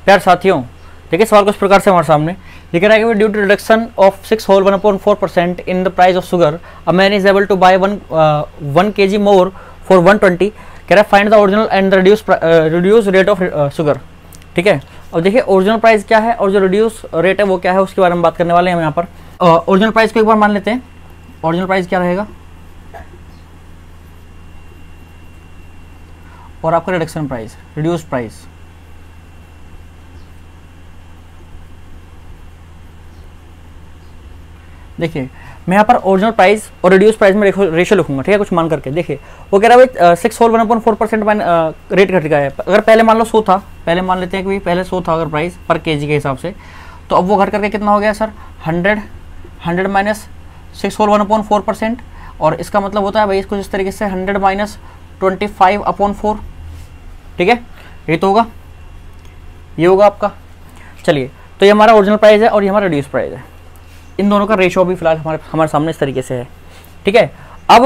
प्यार साथियों, देखिए सवाल कुछ प्रकार से हमारे सामने लिख रहा है कि due to reduction of 6 whole 1/4% in the price of sugar a man is able to buy 1 kg more for 120। कह रहा है find the original and the reduce rate of sugar. ठीक है, अब देखिए ओरिजिनल प्राइस क्या है और जो रिड्यूस रेट है वो क्या है, उसके बारे में बात करने वाले हैं हम यहाँ पर। ओरिजिनल प्राइस को एक बार मान लेते हैं। ओरिजिनल प्राइस क्या रहेगा और आपका रिडक्शन प्राइस, रिड्यूस प्राइस। देखिए मैं यहाँ पर ओरिजिनल प्राइस और रिड्यूस प्राइस में रेशियो लिखूंगा। ठीक है, कुछ मान करके देखिए वो कह रहा है भाई 6 होल 1/4% रेट घट गया है। अगर पहले मान लो 100 था, पहले मान लेते हैं कि पहले 100 था अगर प्राइस पर केजी के हिसाब से, तो अब वो घट करके कितना हो गया सर 100 माइनस 6 होल 1/4%। और इसका मतलब होता है भाई इसको इस तरीके से 100 माइनस 25/4। ठीक है, ये तो होगा, ये होगा आपका। चलिए, तो ये हमारा ओरिजिनल प्राइस है और ये हमारा रिड्यूस प्राइस है। इन दोनों का रेशियो भी फिलहाल हमारे सामने इस तरीके से है। ठीक है, अब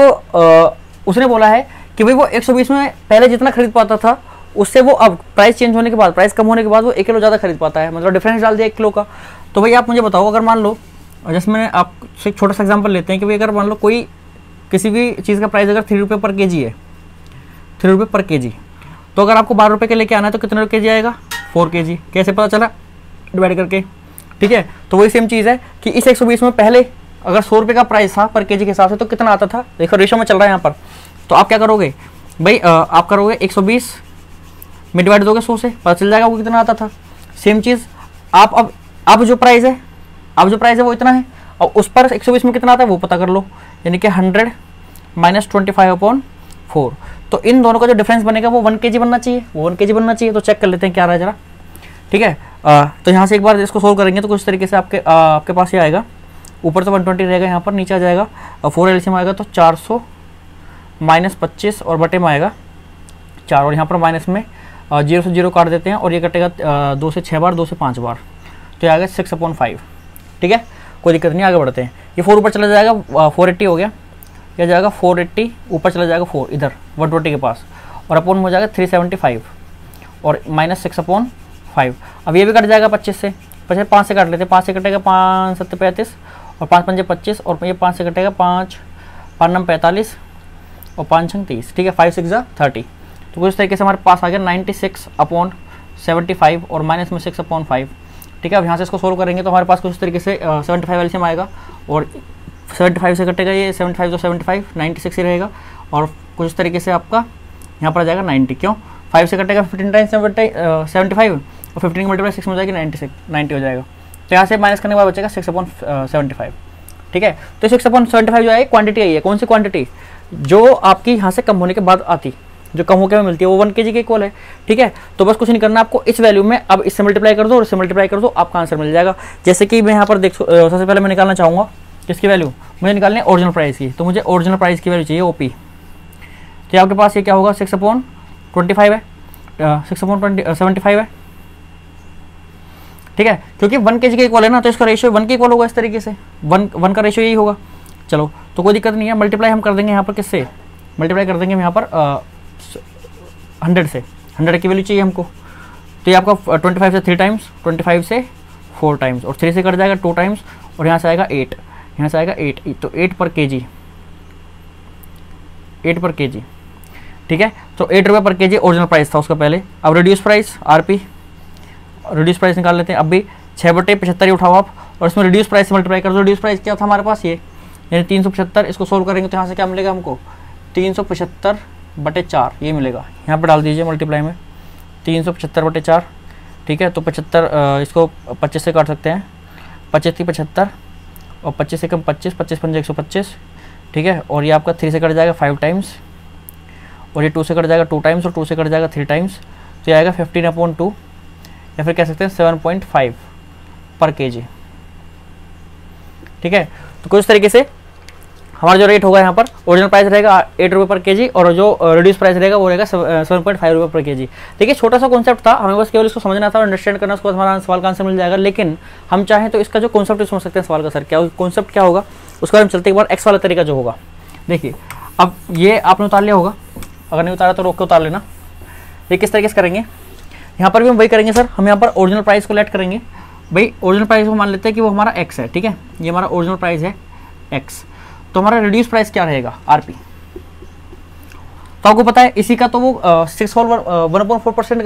उसने बोला है कि भाई वो 120 में पहले जितना खरीद पाता था उससे वो अब प्राइस चेंज होने के बाद, प्राइस कम होने के बाद वो 1 किलो ज़्यादा खरीद पाता है, मतलब डिफरेंस डाल दिया 1 किलो का। तो भाई आप मुझे बताओ, अगर मान लो जैसे मैंने आपसे एक छोटा सा एग्जाम्पल लेते हैं कि भाई अगर मान लो कोई किसी भी चीज़ का प्राइस अगर 3 रुपये पर केजी है, 3 रुपये पर केजी, तो अगर आपको 12 रुपये के लेके आना है तो कितने केजी आएगा 4 केजी। कैसे पता चला, डिवाइड करके। ठीक है, तो वही सेम चीज़ है कि इस 120 में पहले अगर 100 रुपये का प्राइस था पर केजी के हिसाब से तो कितना आता था, देखो रेशो में चल रहा है यहाँ पर। तो आप क्या करोगे भाई, आप करोगे 120 में डिवाइड दोगे 100 से, पता चल जाएगा वो कितना आता था। सेम चीज़ आप अब जो प्राइस है, अब जो प्राइस है वो इतना है और उस पर 120 में कितना आता है वो पता कर लो, यानी कि 100 माइनस 25/4। तो इन दोनों का जो डिफरेंस बनेगा वो 1 kg बनना चाहिए, वो 1 kg बनना चाहिए। तो चेक कर लेते हैं क्या रहा है जरा। ठीक है, तो यहाँ से एक बार इसको सोल्व करेंगे तो कुछ तरीके से आपके पास ये आएगा। ऊपर तो 120 रहेगा, यहाँ पर नीचे आ जाएगा 4 एलसीएम आएगा तो 400 माइनस 25 और बटे में आएगा 4, और यहाँ पर माइनस में 0 से 0 काट देते हैं और ये कटेगा 2 से 6 बार, 2 से 5 बार, तो ये आएगा 6/5। ठीक है, कोई दिक्कत नहीं, आगे बढ़ते हैं। ये 4 ऊपर चला जाएगा, 480 हो गया, यह जाएगा 480, ऊपर चला जाएगा 4 इधर 120 के पास, और अपॉन में हो जाएगा 375 और माइनस 6/5। अब ये भी कट जाएगा 25 से, 5 से काट लेते हैं, 5 से कटेगा 5 7 35 और 5 5 25 और ये 5 से कटेगा 5 5 9 45 और 5 6 30। ठीक है, 5 6 30। तो कुछ तरीके से हमारे पास आ गया 96/75 और माइनस में 6/5। ठीक है, अब यहाँ से इसको सोल्व करेंगे तो हमारे पास कुछ तरीके से 75 एलसीएम आएगा और 75 से कटेगा ये 75 तो 75 96 ही रहेगा, और कुछ तरीके से आपका यहाँ पर आ जाएगा 90। क्यों, 5 से कटेगा 15 टाइम्स 75 और 15 का मल्टीप्लाई 6 में हो जाएगी 90 हो जाएगा। तो यहाँ से माइनस करने के बाद बचेगा 6/75। ठीक है, तो 6/75 जो है क्वांटिटी आई है, कौन सी क्वांटिटी, जो आपकी यहाँ से कम होने के बाद आती, जो कम होकर मिलती है वो 1 kg के इक्वल है। ठीक है, तो बस कुछ नहीं करना आपको, इस वैल्यू में अब इससे मल्टीप्लाई कर दो और इससे मल्टीप्लाई कर दो, आपका आंसर मिल जाएगा। जैसे कि मैं यहाँ पर सबसे पहले मैं निकालना चाहूँगा किसकी वैल्यू, मुझे निकालनी है ओरिजिनल प्राइस की, तो मुझे ओरिजिनल प्राइस की वैल्यू चाहिए OP। तो आपके पास ये क्या होगा 6/25 है, 6/75 है। ठीक है, क्योंकि 1 kg के इक्वल है ना, तो इसका रेशियो 1 के इक्वल होगा, इस तरीके से 1 का रेशियो यही होगा। चलो, तो कोई दिक्कत नहीं है, मल्टीप्लाई हम कर देंगे यहाँ पर किससे, मल्टीप्लाई कर देंगे हम यहाँ पर 100 से, 100 की वैल्यू चाहिए हमको। तो ये आपका 25 से 3 टाइम्स, 25 से 4 टाइम्स और 3 से कट जाएगा 2 टाइम्स और यहाँ से आएगा 8, यहाँ से आएगा 8, तो 8 पर केजी, 8 पर केजी। ठीक है, तो 8 रुपये पर केजी ओरिजिनल प्राइस था उसका पहले। अब reduce price RP, reduce price निकाल लेते हैं। अब भी 6/75 ही उठाओ आप और इसमें रिड्यूस प्राइस से मल्टीप्लाई कर दो। रिड्यूस प्राइस क्या था हमारे पास, ये यानी 375। इसको सोल्व करेंगे तो यहाँ से क्या मिलेगा हमको 375/4 ये मिलेगा। यहाँ पर डाल दीजिए मल्टीप्लाई में 375/4। ठीक है, तो 75 इसको 25 से काट सकते हैं, 25 की 75 और 25 से कम 25, 25 पंजे 125। ठीक है, और ये आपका 3 से कट जाएगा 5 टाइम्स और ये 2 से कट जाएगा 2 टाइम्स और 2 से कट जाएगा 3 टाइम्स, तो ये आएगा 15/2 या फिर कह सकते हैं 7.5 पर केजी। ठीक है, तो कुछ तरीके से हमारा जो रेट होगा यहाँ पर ओरिजिनल प्राइस रहेगा 8 रुपये पर केजी और जो रिड्यूस प्राइस रहेगा वो रहेगा 7.5 रुपये पर केजी। देखिए छोटा सा कॉन्सेप्ट था, हमें बस केवल इसको समझना था और अंडरस्टैंड करना, उसके बाद हमारा सवाल का आंसर मिल जाएगा। लेकिन हम चाहें तो इसका जो कॉन्सेप्ट समझ सकते हैं सवाल का, सर क्या कॉन्सेप्ट क्या होगा उसके बारे में चलते एक बार। एक्स वाला तरीका जो होगा, देखिए अब ये आपने उतार लिया होगा, अगर नहीं उतारा तो रोक के उतार लेना। ये किस तरीके से करेंगे, यहाँ पर भी हम वही करेंगे सर, हम यहाँ पर ओरिजिनल प्राइस को लेट करेंगे। भाई ओरिजिनल प्राइस को मान लेते हैं कि वो हमारा एक्स है, ठीक है, ये हमारा ओरिजिनल प्राइस है एक्स, तो हमारा रिड्यूस प्राइस क्या रहेगा आरपी। तो आपको पता है इसी का तो वो 6 होल 1/4%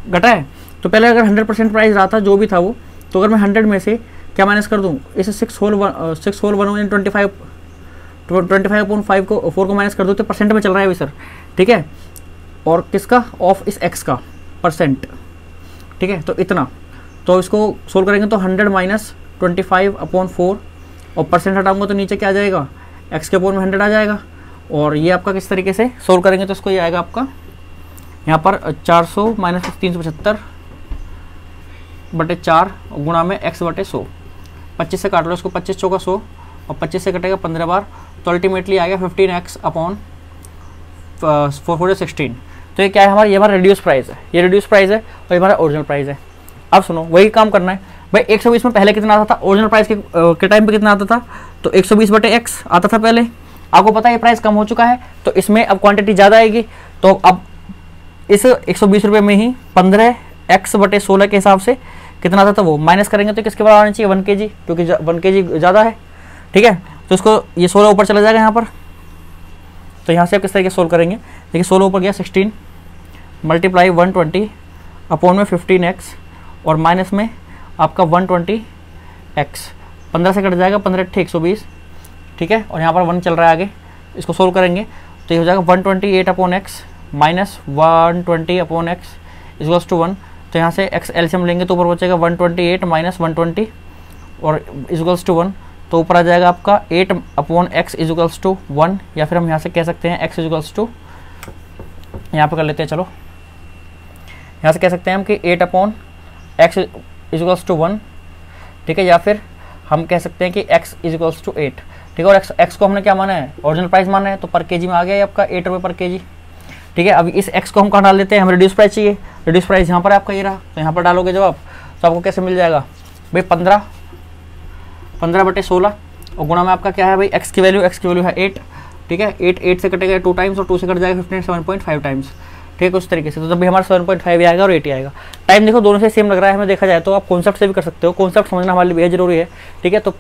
घटा है। तो पहले अगर 100% प्राइस रहा था जो भी था वो, तो अगर मैं 100 में से क्या माइनस कर दूँ, इसे 6 होल 25/5 को 4 को माइनस कर दो, तो परसेंट में चल रहा है अभी सर, ठीक है, और किसका, ऑफ इस एक्स का परसेंट, ठीक है, तो इतना। तो इसको सोल्व करेंगे तो 100 माइनस 25/4 और परसेंट हटाऊंगा तो नीचे क्या आ जाएगा, एक्स के अपोन में 100 आ जाएगा। और ये आपका किस तरीके से सोल्व करेंगे तो इसको ये आएगा आपका यहाँ पर 400 माइनस 375/4 गुणा में x/100, 25 से काट लो इसको, 25 चौका 100 और 25 से कटेगा 15 बार, तो अल्टीमेटली आएगा 15x/4 तो ये क्या है हमारा, ये हमारा रिड्यूस प्राइस है, ये रिड्यूस प्राइस है और ये हमारा ओरिजिनल प्राइस है। अब सुनो वही काम करना है भाई, 120 में पहले कितना आता था ओरिजिनल प्राइस के टाइम पे कितना आता था, तो 120/x आता था पहले। आपको पता है ये प्राइस कम हो चुका है, तो इसमें अब क्वांटिटी ज़्यादा आएगी, तो अब इस 120 रुपये में ही 15x/16 के हिसाब से कितना आता था वो माइनस करेंगे, तो किसके बराबर आना चाहिए 1 kg, क्योंकि 1 kg ज़्यादा है, ठीक है। तो इसको ये 16 ऊपर चला जाएगा यहाँ पर, तो यहाँ से आप किस तरीके से सोल्व करेंगे, देखिए 16 ऊपर गया 16 मल्टीप्लाई 120 अपॉन में 15x और माइनस में आपका 120x, 15 से कट जाएगा, 15 × 120, ठीक है, और यहाँ पर 1 चल रहा है आगे, इसको सोल्व करेंगे तो ये हो जाएगा 128/x minus 120/x equals to 1। तो यहाँ से x एलसीएम लेंगे तो ऊपर बचेगा 128 माइनस 120 और इक्वल्स टू 1, तो ऊपर आ जाएगा आपका 8/x इक्वल्स टू 1, या फिर हम यहाँ से कह सकते हैं x इक्वल्स टू, यहाँ पर कर लेते हैं, चलो यहाँ से कह सकते हैं हम कि 8/x इक्वल्स टू 1, ठीक है, या फिर हम कह सकते हैं कि x इक्वल्स टू 8, ठीक है, और x को हमने क्या माना है, ओरिजिनल प्राइस माना है, तो पर केजी में आ गया है आपका 8 रुपये पर केजी, ठीक है। अभी इस x को हम कहाँ डाल देते हैं, हम रिड्यूस प्राइस चाहिए, रिड्यूस प्राइस यहाँ पर आपका ये रहा, तो यहाँ पर डालोगे जवाब तो आपको कैसे मिल जाएगा भाई 15/16 और गुणा में आपका क्या है भाई x की वैल्यू है 8, ठीक है, 8 से कटेगा 2 टाइम्स और 2 से कट जाएगा 15 7.5 टाइम्स, ठीक है, उस तरीके से। तो तभी हमारा 7.5 आएगा और 80 आएगा। टाइम देखो दोनों से सेम लग रहा है हमें, देखा जाए तो आप कॉन्सेप्ट से भी कर सकते हो, कॉन्सेप्ट समझना हमारे लिए बेहद जरूरी है, ठीक है। तो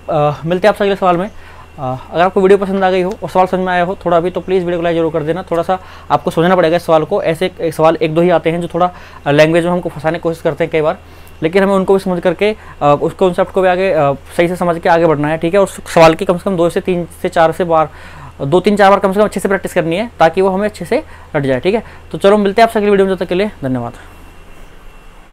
मिलते हैं आपसे अगले सवाल में। अगर आपको वीडियो पसंद आ गई हो और सवाल समझ में आया हो थोड़ा भी, तो प्लीज़ वीडियो को लाइक जरूर कर देना। थोड़ा सा आपको समझना पड़ेगा इस सवाल को, ऐसे एक सवाल 1-2 ही आते हैं जो थोड़ा लैंग्वेज में हमको फंसाने की कोशिश करते हैं कई बार, लेकिन हमें उनको भी समझ करके उस कॉन्सेप्ट को भी आगे सही से समझ के आगे बढ़ना है, ठीक है। उस सवाल की कम से कम 2 से 3 से 4 से बार 2-3-4 बार कम से कम अच्छे से प्रैक्टिस करनी है, ताकि वो हमें अच्छे से रट जाए, ठीक है। तो चलो मिलते हैं आपसे अगली वीडियो में, जब तक के लिए धन्यवाद।